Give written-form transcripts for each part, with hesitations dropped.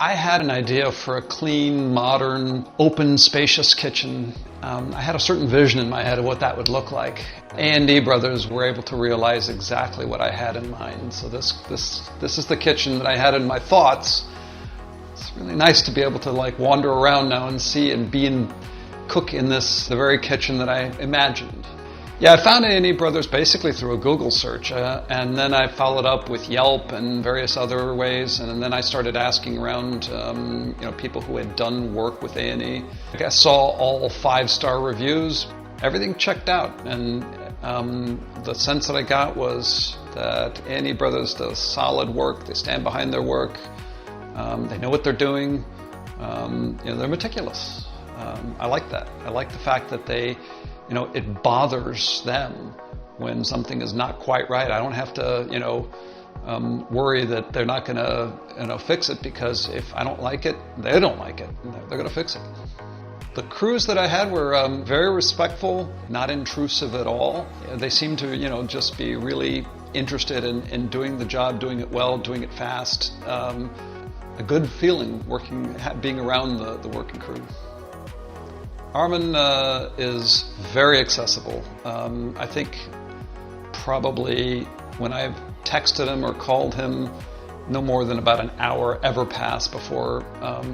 I had an idea for a clean, modern, open, spacious kitchen. I had a certain vision in my head of what that would look like. Brothers were able to realize exactly what I had in mind. So this is the kitchen that I had in my thoughts. It's really nice to be able to wander around now and see and cook in the very kitchen that I imagined. Yeah, I found Brothers basically through a Google search, and then I followed up with Yelp and various other ways, and then I started asking around, people who had done work with A&E. I saw all 5-star reviews. Everything checked out, and the sense that I got was that A&E Brothers does solid work. They stand behind their work. They know what they're doing. They're meticulous. I like that. I like the fact that it bothers them when something is not quite right. I don't have to, worry that they're not going to, fix it, because if I don't like it, they don't like it. They're going to fix it. The crews that I had were very respectful, not intrusive at all. They seemed to, just be really interested in doing the job, doing it well, doing it fast. A good feeling being around the working crew. Armin is very accessible. I think probably when I've texted him or called him, no more than about an hour ever passed before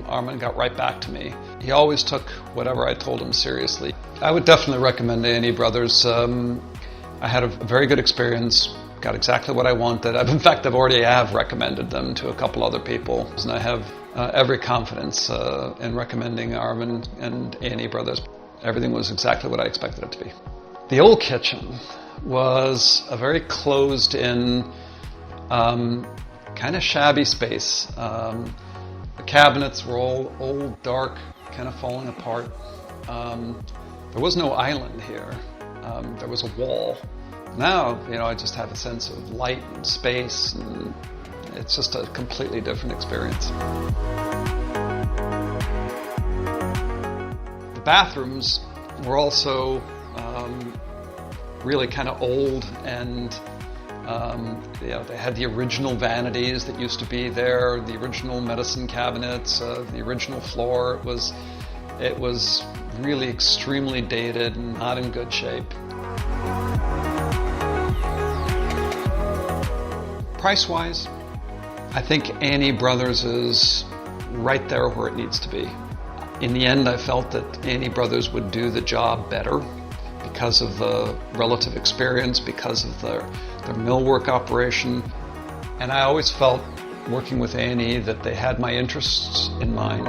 Armin got right back to me. He always took whatever I told him seriously. I would definitely recommend A&E Brothers. I had a very good experience, got exactly what I wanted. In fact, I've already recommended them to a couple other people, and I have every confidence in recommending Armin and A&E Brothers. Everything was exactly what I expected it to be. The old kitchen was a very closed-in, kind of shabby space. The cabinets were all old, dark, kind of falling apart. There was no island here. There was a wall. Now, I just have a sense of light and space, and it's just a completely different experience. The bathrooms were also really kind of old, and they had the original vanities that used to be there, the original medicine cabinets, the original floor. It was really extremely dated and not in good shape. Price-wise, I think A&E Brothers is right there where it needs to be. In the end, I felt that A&E Brothers would do the job better because of the relative experience, because of their millwork operation. And I always felt, working with A&E, that they had my interests in mind.